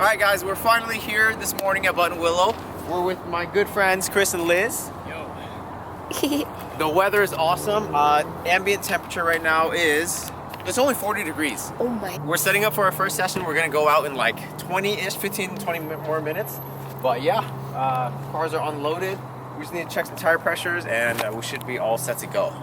Alright guys, we're finally here this morning at Buttonwillow. We're with my good friends Chris and Liz. Yo. The weather is awesome. Ambient temperature right now is, it's only 40 degrees. Oh my. We're setting up for our first session. We're gonna go out in like 20-ish, 15, 20 more minutes. But yeah, cars are unloaded. We just need to check some tire pressures and we should be all set to go.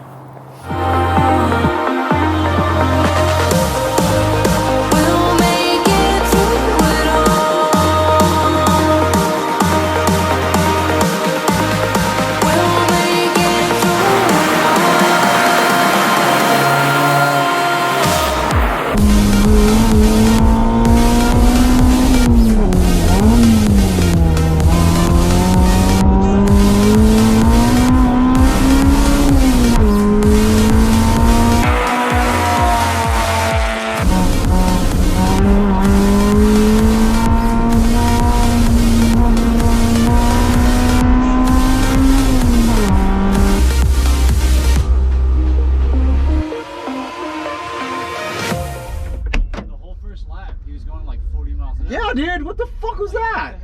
Yeah, dude, what the fuck was that?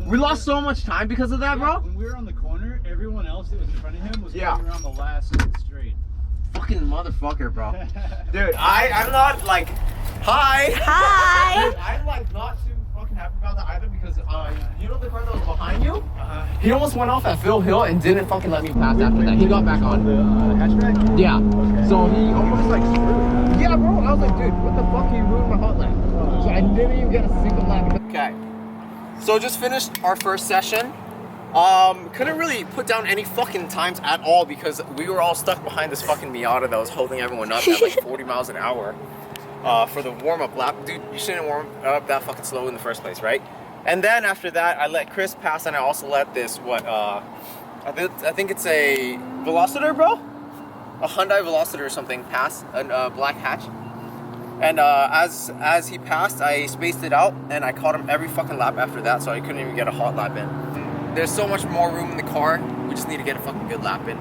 We lost so much time because of that, bro. When we were on the corner, everyone else that was in front of him was going around the last straight. Fucking motherfucker, bro. Dude, I'm not like, hi. Hi. Dude, I'm like not too fucking happy about that either because you know the car that was behind you? He almost went off at Phil Hill and didn't fucking let me pass after that. He got back on. The hatchback? Yeah. Okay. So he almost like screwed. Yeah, bro. I was like, dude, what the fuck? He ruined my hot lap. So I didn't even get a single lap. Okay. So just finished our first session. Couldn't really put down any fucking times at all because we were all stuck behind this fucking Miata that was holding everyone up at like 40 miles an hour for the warm-up lap. Dude, you shouldn't warm up that fucking slow in the first place, right? And then after that, I let Chris pass and I also let this, I think it's a Velociter, bro? A Hyundai Velociter or something pass, a black hatch. And as he passed, I spaced it out and I caught him every fucking lap after that, so I couldn't even get a hot lap in. There's so much more room in the car, we just need to get a fucking good lap in.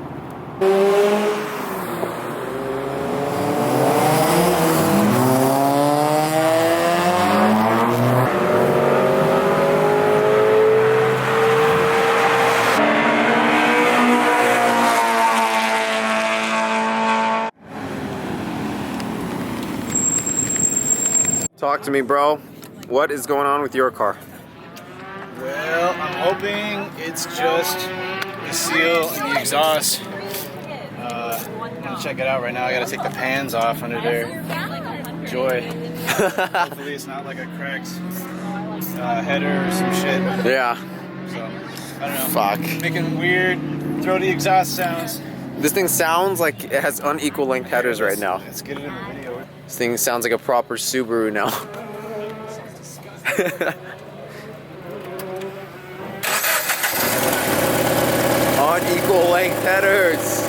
Talk to me, bro. What is going on with your car? Well, I'm hoping it's just the seal and the exhaust. I'm gonna check it out right now. I gotta take the pans off under there. Joy. Hopefully it's not like a cracked header or some shit. Yeah. So, I don't know. Fuck. Making weird, throaty exhaust sounds. This thing sounds like it has unequal length headers right now. Let's get it in the video. This thing sounds like a proper Subaru now. Unequal length headers.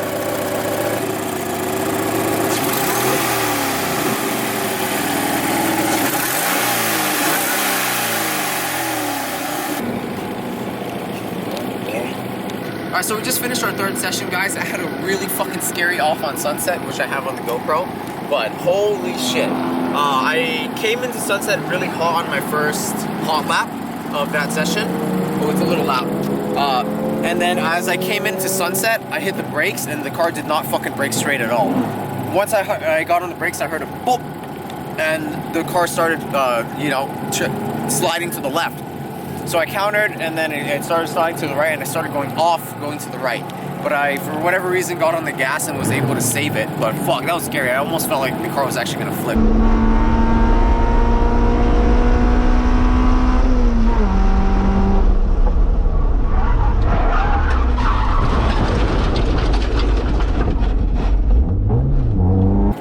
Alright, so we just finished our third session, guys. I had a really fucking scary off on Sunset, which I have on the GoPro. But holy shit. I came into Sunset really hot on my first hot lap of that session. Oh, it's a little loud. And then as I came into Sunset, I hit the brakes and the car did not fucking brake straight at all. Once I got on the brakes, I heard a boop, and the car started, sliding to the left. So I countered, and then it started sliding to the right, and I started going to the right. But I, for whatever reason, got on the gas and was able to save it. But fuck, that was scary. I almost felt like the car was actually gonna flip.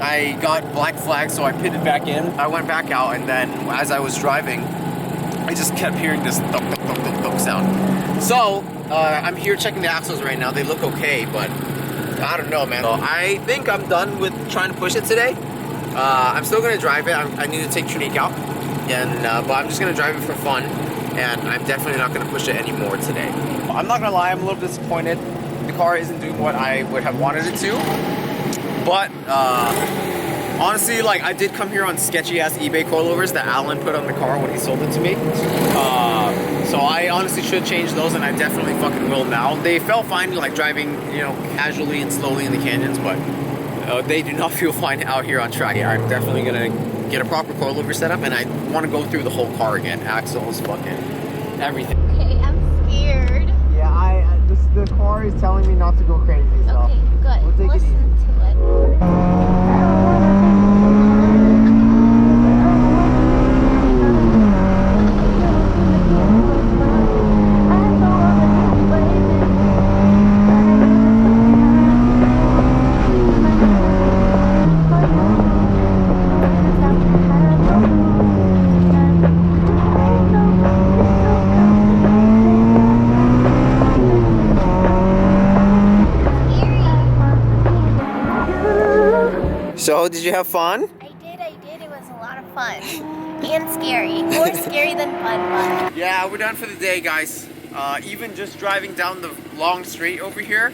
I got black flags, so I pitted back in. I went back out, and then as I was driving, I just kept hearing this thunk, thunk, thunk, thunk, thunk sound. So, I'm here checking the axles right now. They look okay, but I don't know, man. So I think I'm done with trying to push it today. I'm still gonna drive it. I need to take Trinique out, and but I'm just gonna drive it for fun, and I'm definitely not gonna push it anymore today. I'm not gonna lie, I'm a little disappointed. The car isn't doing what I would have wanted it to, but Honestly, like, I did come here on sketchy ass eBay coilovers that Alan put on the car when he sold it to me. So I honestly should change those, and I definitely fucking will now. They felt fine, like driving, you know, casually and slowly in the canyons, but they do not feel fine out here on track. Yeah, I'm definitely gonna get a proper coilover setup, and I want to go through the whole car again, axles, fucking everything. Okay, I'm scared. Yeah, the car is telling me not to go crazy, so Okay, good. we'll take Listen it easy. to it. So, did you have fun? I did. It was a lot of fun. And scary. More scary than fun, but... Yeah, we're done for the day, guys. Even just driving down the long straight over here,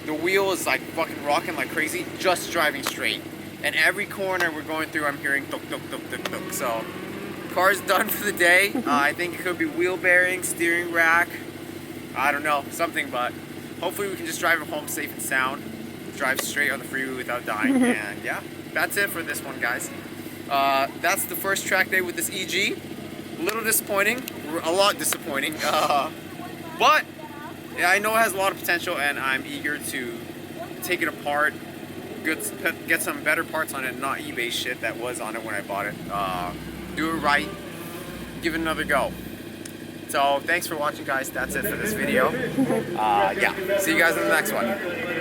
the wheel is like fucking rocking like crazy, just driving straight. And every corner we're going through, I'm hearing tuk tuk tuk tuk tuk. So, car's done for the day. I think it could be wheel bearings, steering rack, I don't know, something, but hopefully we can just drive it home safe and sound. Drive straight on the freeway without dying. And yeah, that's it for this one, guys. That's the first track day with this EG. A little disappointing, a lot disappointing, but yeah, I know it has a lot of potential, and I'm eager to take it apart, get some better parts on it, not eBay shit that was on it when I bought it. Do it right, give it another go. So thanks for watching, guys. That's it for this video. Yeah, see you guys in the next one.